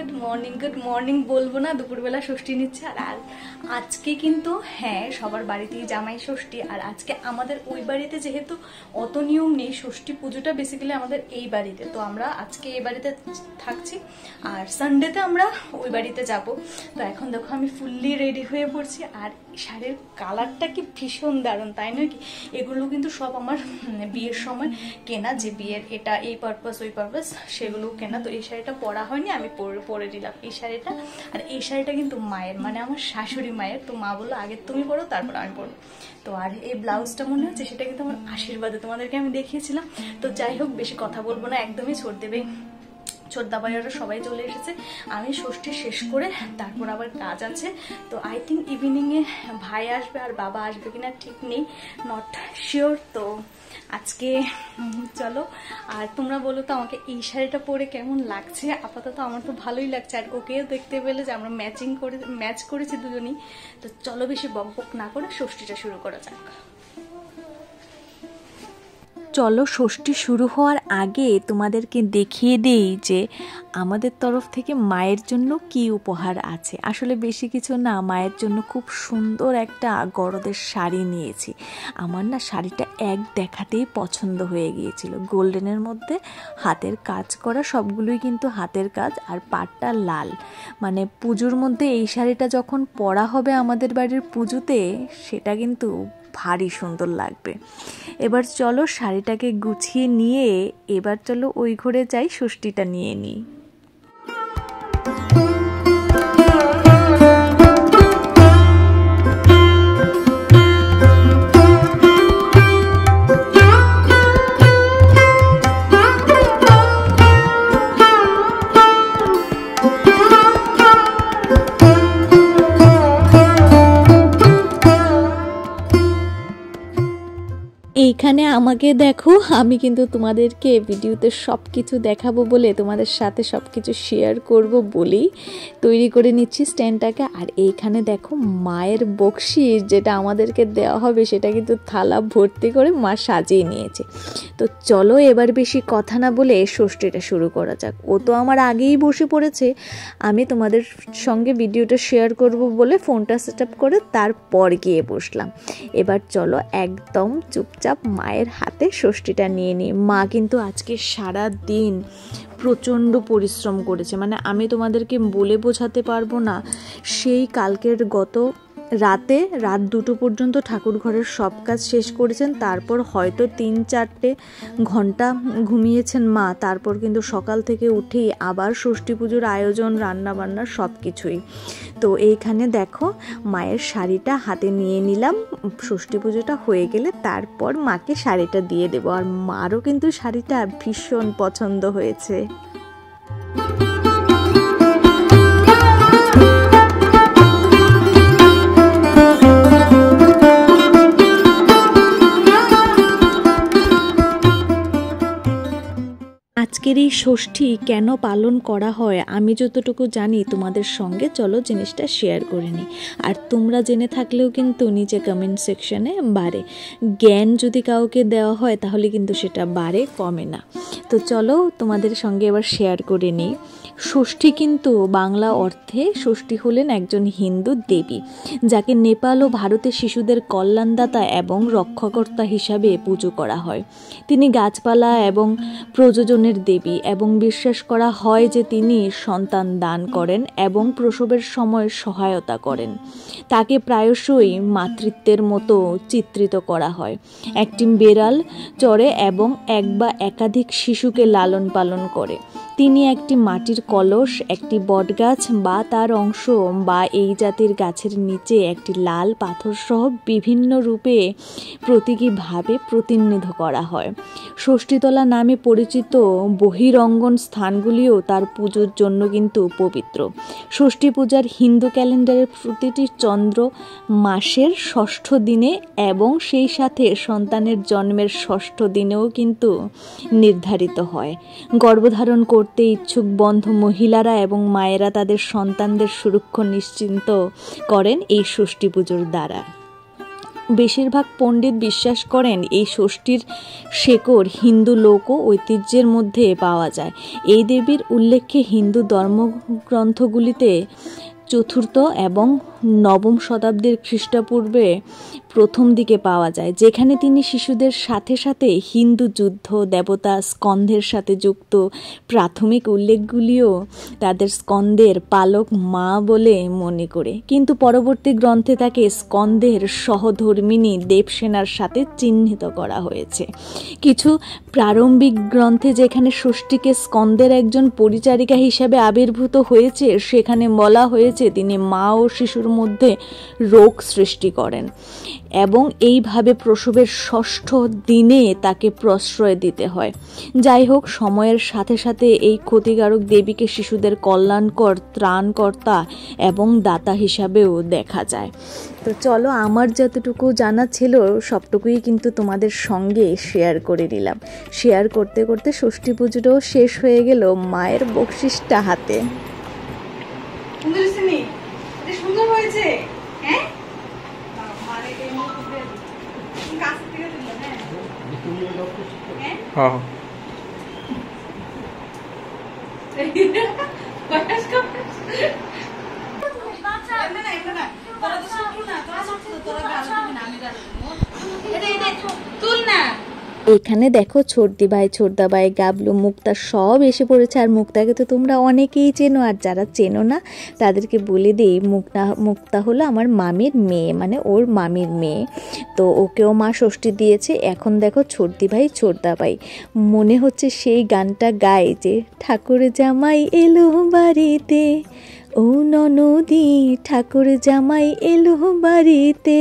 Good morning বলবো না, দুপুরবেলা ষষ্ঠী নিচ্ছে। আর আজকে কিন্তু হ্যাঁ সবার বাড়িতেই জামাই ষষ্ঠী। আর আজকে আমাদের ওই বাড়িতে যেহেতু অত নিয়ম নেই, ষষ্ঠী পুজোটা বেসিক্যালি আমাদের এই বাড়িতে, তো আমরা আজকে এই বাড়িতে থাকছি আর সানডেতে আমরা ওই বাড়িতে যাব। তো এখন দেখো আমি ফুললি রেডি হয়ে পড়ছি। আর শাড়ির কালারটা কি ভীষণ দারুণ, তাই নয় কি? এগুলো কিন্তু সব আমার বিয়ের সময় কেনা, যে বিয়ের এটা এই পারপাস ওই পারপাস সেগুলো কেনা। তো এই শাড়িটা পরা হয়নি, আমি পরে দিলাম এই শাড়িটা। আর এই শাড়িটা কিন্তু মায়ের, মানে আমার শাশুড়ি মায়ের। তো মা বললো আগে তুমি পরো তারপর আমি পরবো। তো আর এই ব্লাউজটা মনে হচ্ছে সেটা কিন্তু আমার আশীর্বাদে, তোমাদেরকে আমি দেখিয়েছিলাম। তো যাই হোক, বেশি কথা বলবো না, একদমই ছোট দেবে। ছোটদা ভাইয়ারা সবাই চলে এসেছে, আমি ষষ্ঠী শেষ করে তারপর আবার কাজ আছে। তো আই থিঙ্ক ইভিনিংয়ে ভাই আসবে আর বাবা আসবে কিনা ঠিক নেই, নট শিওর। তো আজকে চলো, আর তোমরা বলো তো আমাকে এই শাড়িটা পরে কেমন লাগছে। আপাতত আমার তো ভালোই লাগছে, আর ওকেও দেখতে পেলে যে আমরা ম্যাচ করেছি দুজনেই। তো চলো বেশি বকবক না করে ষষ্ঠীটা শুরু করা যাক। চলো ষষ্ঠী শুরু হওয়ার আগে তোমাদেরকে দেখিয়ে দেই যে আমাদের তরফ থেকে মায়ের জন্য কি উপহার আছে। আসলে বেশি কিছু না, মায়ের জন্য খুব সুন্দর একটা গরদের শাড়ি নিয়েছি। আমার না শাড়িটা এক দেখাতেই পছন্দ হয়ে গিয়েছিল, গোল্ডেনের মধ্যে হাতের কাজ করা, সবগুলোই কিন্তু হাতের কাজ, আর পাটটা লাল। মানে পুজোর মধ্যে এই শাড়িটা যখন পরা হবে আমাদের বাড়ির পুজোতে, সেটা কিন্তু ভারী সুন্দর লাগবে। এবার চলো শাড়িটাকে গুছিয়ে নিয়ে এবার চলো ওই ঘরে যাই, ষষ্ঠীটা নিয়ে নিই। এইখানে আমাকে দেখো, আমি কিন্তু তোমাদেরকে ভিডিওতে সব কিছু দেখাবো বলে, তোমাদের সাথে সব কিছু শেয়ার করব বলেই তৈরি করে নিচ্ছি স্ট্যান্ডটাকে। আর এইখানে দেখো মায়ের বকশিস যেটা আমাদেরকে দেওয়া হবে, সেটা কিন্তু থালা ভর্তি করে মা সাজিয়ে নিয়েছে। তো চলো এবার বেশি কথা না বলে ষষ্ঠীটা শুরু করা যাক। ও তো আমার আগেই বসে পড়েছে, আমি তোমাদের সঙ্গে ভিডিওটা শেয়ার করব বলে ফোনটা সেট আপ করে তারপর গিয়ে বসলাম। এবার চলো একদম চুপচাপ মায়ের হাতে ষষ্ঠীটা নিয়ে নিই। মা কিন্তু আজকে সারা দিন প্রচণ্ড পরিশ্রম করেছে, মানে আমি তোমাদেরকে বলে বোঝাতে পারবো না। সেই কালকের রাত 2টো পর্যন্ত ঠাকুর ঘরের সব কাজ শেষ করেছেন, তারপর হয়তো 3-4টে ঘন্টা ঘুমিয়েছেন মা। তারপর কিন্তু সকাল থেকে উঠেই আবার ষষ্ঠী পুজোর আয়োজন, রান্না বান্না সব কিছুই। তো এইখানে দেখো মায়ের শাড়িটা হাতে নিয়ে নিলাম, ষষ্ঠী পুজোটা হয়ে গেলে তারপর মাকে শাড়িটা দিয়ে দেবো। আর মারও কিন্তু শাড়িটা ভীষণ পছন্দ হয়েছে। আজকের এই ষষ্ঠী কেন পালন করা হয় আমি যতটুকু জানি তোমাদের সঙ্গে চলো জিনিসটা শেয়ার করে নিই। আর তোমরা জেনে থাকলেও কিন্তু নিচে কমেন্ট সেকশনে বাড়ে। জ্ঞান যদি কাউকে দেওয়া হয় তাহলে কিন্তু সেটা বাড়ে, কমে না। তো চলো তোমাদের সঙ্গে এবার শেয়ার করে নিই। ষষ্ঠী কিন্তু বাংলা অর্থে ষষ্ঠী হলেন একজন হিন্দু দেবী, যাকে নেপাল ও ভারতের শিশুদের কল্যাণদাতা এবং রক্ষাকর্তা হিসাবে পুজো করা হয়। তিনি গাছপালা এবং প্রজননের দেবী, এবং বিশ্বাস করা হয় যে তিনি সন্তান দান করেন এবং প্রসবের সময় সহায়তা করেন। তাকে প্রায়শই মাতৃত্বের মতো চিত্রিত করা হয়। একটি বেড়াল চড়ে এবং এক বা একাধিক শিশুকে লালন পালন করে। তিনি একটি মাটির কলস, একটি বটগাছ বা তার অংশ বা এই জাতির গাছের নিচে একটি লাল পাথর সহ বিভিন্ন রূপে প্রতীকীভাবে প্রতিনিধিত্ব করা হয়। ষষ্ঠীতলা নামে পরিচিত বহিরঙ্গন স্থানগুলিও তার পুজোর জন্য কিন্তু পবিত্র। ষষ্ঠী পূজার হিন্দু ক্যালেন্ডারের প্রতিটি চন্দ্র মাসের 6ষ্ঠ দিনে এবং সেই সাথে সন্তানের জন্মের 6ষ্ঠ দিনেও কিন্তু নির্ধারিত হয়। গর্ভধারণ করতে ইচ্ছুক বন্ধ মহিলারা এবং মায়েরা তাদের সন্তানদের সুরক্ষা নিশ্চিন্ত করেন এই ষষ্ঠী পুজোর দ্বারা। বেশিরভাগ পণ্ডিত বিশ্বাস করেন এই ষষ্ঠীর শেকড় হিন্দু লোক ঐতিহ্যের মধ্যে পাওয়া যায়। এই দেবীর উল্লেখে হিন্দু ধর্মগ্রন্থগুলিতে চতুর্থ এবং নবম শতাব্দীর খ্রিস্টপূর্বে প্রথম দিকে পাওয়া যায়, যেখানে তিনি শিশুদের সাথে সাথে হিন্দু যুদ্ধ দেবতা স্কন্ধের সাথে যুক্ত। প্রাথমিক উল্লেখগুলিও তাদের স্কন্ধের পালক মা বলে মনে করে, কিন্তু পরবর্তী গ্রন্থে তাকে স্কন্ধের সহধর্মিণী দেবসেনার সাথে চিহ্নিত করা হয়েছে। কিছু প্রারম্ভিক গ্রন্থে যেখানে ষষ্ঠীকে স্কন্ধের একজন পরিচারিকা হিসাবে আবির্ভূত হয়েছে, সেখানে বলা হয়েছে তিনি মা ও শিশুর মধ্যে রোগ সৃষ্টি করেন এবং এইভাবে প্রসবের ষষ্ঠ দিনে তাকে প্রশ্রয় দিতে হয়। যাই হোক, সময়ের সাথে সাথে এই ক্ষতিকারক দেবীকে শিশুদের কল্যাণকর, ত্রাণকর্তা এবং দাতা হিসাবেও দেখা যায়। তো চলো, আমার যতটুকু জানা ছিল সবটুকুই কিন্তু তোমাদের সঙ্গে শেয়ার করে নিলাম। শেয়ার করতে করতে ষষ্ঠী পুজোটাও শেষ হয়ে গেল মায়ের বকশিসটা হাতে। সুন্দর হয়েছে, হ্যাঁ? এখানে দেখো ছোটদি ভাই, ছোটদা ভাই, গাবলু, মুক্তা সব এসে পড়েছে। আর মুক্তাকে তো তোমরা অনেকেই চেনো, আর যারা চেনো না তাদেরকে বলে দিই, মুক্তা হলো আমার মামির মেয়ে, মানে ওর মামির মেয়ে। তো ওকেও মা ষষ্ঠী দিয়েছে। এখন দেখো ছোটদি ভাই, ছোটদা ভাই, মনে হচ্ছে সেই গানটা গায় যে ঠাকুর জামাই এলো বাড়িতে, ও ননদি ঠাকুর জামাই এলো বাড়িতে।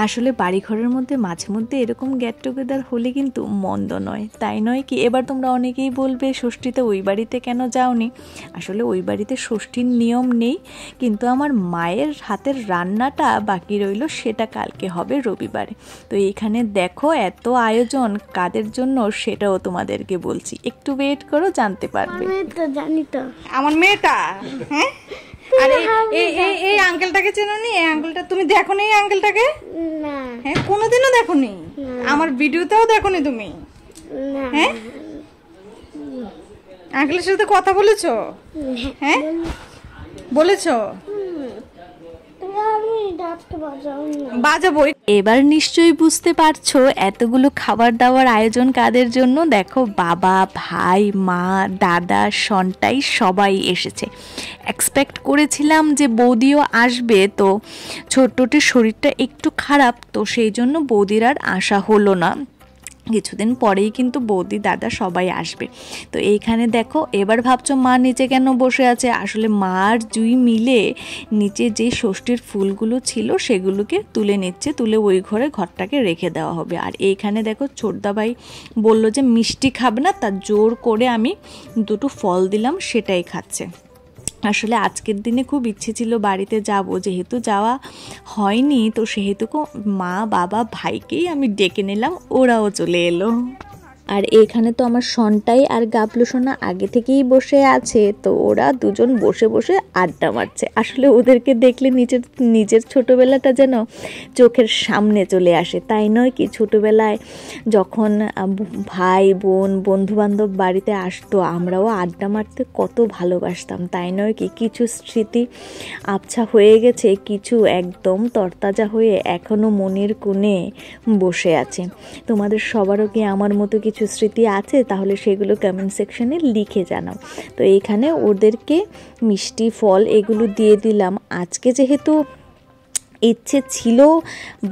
আসলে বাড়িঘরের মধ্যে মাঝে মধ্যে এরকম গেট টুগেদার হলে কিন্তু মন্দ নয়, তাই নয় কি? এবার তোমরা অনেকেই বলবে ষষ্ঠীতে ওই বাড়িতে কেন যাওনি? আসলে ওই বাড়িতে ষষ্ঠীর নিয়ম নেই, কিন্তু আমার মায়ের হাতের রান্নাটা বাকি রইল, সেটা কালকে হবে রবিবারে। তো এইখানে দেখো এত আয়োজন কাদের জন্য সেটাও তোমাদেরকে বলছি, একটু ওয়েট করো, জানতে পারবে। জানি তো আমার মেয়েটা, হ্যাঁ। আর এই আঙ্কেলটাকে চেনো নি? এই আঙ্কেলটা তুমি দেখো নি? এই আঙ্কেলটাকে না, হ্যাঁ, কোনোদিনও দেখো নি? আমার ভিডিওতেও দেখো নি তুমি? হ্যাঁ, আঙ্কেলের সাথে কথা বলেছো? হ্যাঁ, বলেছো? বাজাবো। এবার নিশ্চয়ই বুঝতে পারছো এতগুলো খাবার দাবার আয়োজন কাদের জন্য। দেখো, বাবা, ভাই, মা, দাদা, সন্তাই সবাই এসেছে। এক্সপেক্ট করেছিলাম যে বৌদিও আসবে, তো ছোট্টটির শরীরটা একটু খারাপ, তো সেই জন্য বৌদির আর আসা হলো না। কিছুদিন পরেই কিন্তু বৌদি, দাদা সবাই আসবে। তো এইখানে দেখো, এবার ভাবছো মা নিচে কেন বসে আছে? আসলে মা আর জুই মিলে নিচে যে ষষ্ঠীর ফুলগুলো ছিল সেগুলোকে তুলে নিচ্ছে, তুলে ওই ঘরটাকে রেখে দেওয়া হবে। আর এইখানে দেখো, ছোটদা ভাই বললো যে মিষ্টি খাবে না, তার জোর করে আমি দুটো ফল দিলাম, সেটাই খাচ্ছে। আসলে আজকের দিনে খুব ইচ্ছে ছিল বাড়িতে যাব, যেহেতু যাওয়া হয়নি, তো সেহেতু মা, বাবা, ভাইকেই আমি ডেকে নিলাম, ওরাও চলে এলো। আর এখানে তো আমার সন্তাই আর গাবলু সোনা আগে থেকেই বসে আছে, তো ওরা দুজন বসে বসে আড্ডা মারছে। আসলে ওদেরকে দেখলে নিজের ছোটোবেলাটা যেন চোখের সামনে চলে আসে, তাই নয় কি? ছোটোবেলায় যখন ভাই বোন বন্ধুবান্ধব বাড়িতে আসতো, আমরাও আড্ডা মারতে কত ভালোবাসতাম, তাই নয় কি? কিছু স্মৃতি আবছা হয়ে গেছে, কিছু একদম তরতাজা হয়ে এখনও মনের কোণে বসে আছে। তোমাদের সবারও কি আমার মতো কিছু স্মৃতি আছে? তাহলে সেগুলো কমেন্ট সেকশনে লিখে জানাও। তো এইখানে ওদেরকে মিষ্টি, ফল এগুলো দিয়ে দিলাম। আজকে যেহেতু ইচ্ছে ছিল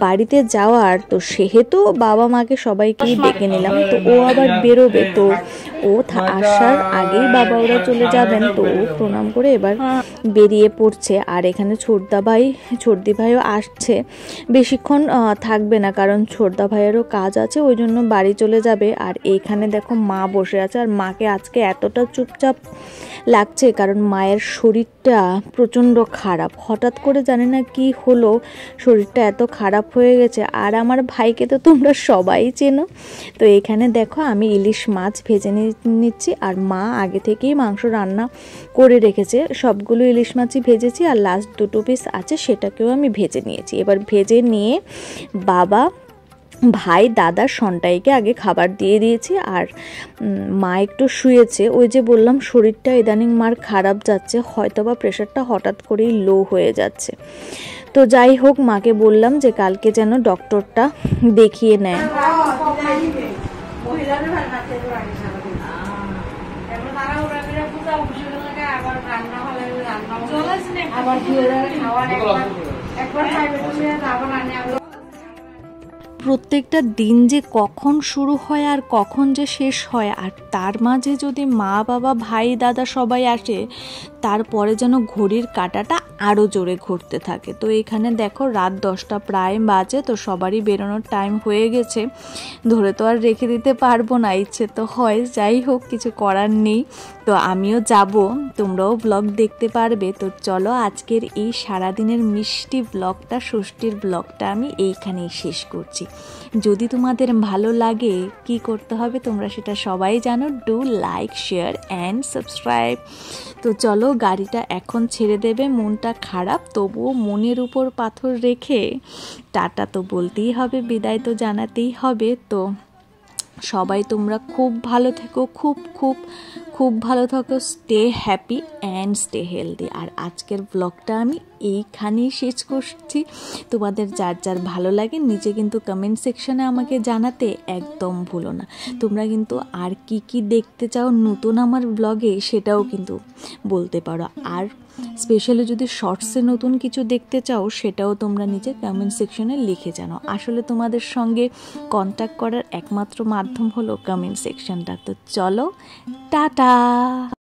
বাড়িতে যাওয়ার, তো সেহেতু বাবা মাকে সবাইকেই ডেকে নিলাম। তো ও আবার বেরোবে, তো ও আসার আগেই বাবা ওরা চলে যাবেন, তো ও প্রণাম করে এবার বেরিয়ে পড়ছে। আর এখানে ছোটদি ভাইও আসছে, বেশিক্ষণ থাকবে না, কারণ ছোটদা ভাইয়েরও কাজ আছে, ওই জন্য বাড়ি চলে যাবে। আর এইখানে দেখো মা বসে আছে, আর মাকে আজকে এতটা চুপচাপ লাগছে, কারণ মায়ের শরীরটা প্রচণ্ড খারাপ। হঠাৎ করে জানি না কি হলো, শরীরটা এত খারাপ হয়ে গেছে। আর আমার ভাইকে তো তোমরা সবাই চেনো। তো এখানে দেখো আমি ইলিশ মাছ ভেজে নিচ্ছি, আর মা আগে থেকেই মাংস রান্না করে রেখেছে। সবগুলো ইলিশ মাছই ভেজেছি, আর লাস্ট 2 পিস আছে সেটাকেও আমি ভেজে নিয়েছি। এবার ভেজে নিয়ে বাবা, ভাই, দাদা, সন্টাইকে আগে খাবার দিয়ে দিয়েছি। আর মা একটু শুয়েছে। ওই যে বললাম শরীরটা ইদানিং মার খারাপ যাচ্ছে, হয়তো বা প্রেশারটা হঠাৎ করেই লো হয়ে যাচ্ছে। তো যাই হোক, মাকে বললাম যে কালকে যেন ডক্টরটা দেখিয়ে নেয়। প্রত্যেকটা দিন যে কখন শুরু হয় আর কখন যে শেষ হয়, আর তার মাঝে যদি মা, বাবা, ভাই, দাদা সবাই আসে, তারপরে যেন ঘড়ির কাঁটাটা আরও জোরে ঘুরতে থাকে। তো এখানে দেখো রাত 10টা প্রায় বাজে, তো সবারই বেরোনোর টাইম হয়ে গেছে। ধরে তো আর রেখে দিতে পারবো না, ইচ্ছে তো হয়, যাই হোক কিছু করার নেই। তো আমিও যাব, তোমরাও ব্লগ দেখতে পারবে। তো চলো আজকের এই সারাদিনের মিষ্টি ব্লগটা, ষষ্ঠীর ব্লগটা আমি এইখানেই শেষ করছি। যদি তোমাদের ভালো লাগে কি করতে হবে তোমরা সেটা সবাই জানো, do like, share and subscribe. তো চলো, গাড়িটা এখন ছেড়ে দেবে, মনটা খারাপ, তবুও মনের উপর পাথর রেখে টাটা তো বলতেই হবে, বিদায় তো জানাতেই হবে। তো সবাই তোমরা খুব ভালো থেকো, খুব খুব খুব ভালো থাকো, stay happy and stay healthy. আর আজকের ব্লগটা আমি এইখানেই শেষ করছি। তোমাদের যার যার ভালো লাগে নিচে কিন্তু কমেন্ট সেকশনে আমাকে জানাতে একদম ভুলো না। তোমরা কিন্তু আর কি কি দেখতে চাও নতুন আমার ব্লগে সেটাও কিন্তু বলতে পারো। আর স্পেশালি যদি শর্টসে নতুন কিছু দেখতে চাও সেটাও তোমরা নিচে কমেন্ট সেকশনে লিখে জানাও। আসলে তোমাদের সঙ্গে কন্ট্যাক্ট করার একমাত্র মাধ্যম হলো কমেন্ট সেকশনটা। তো চলো, টাটা।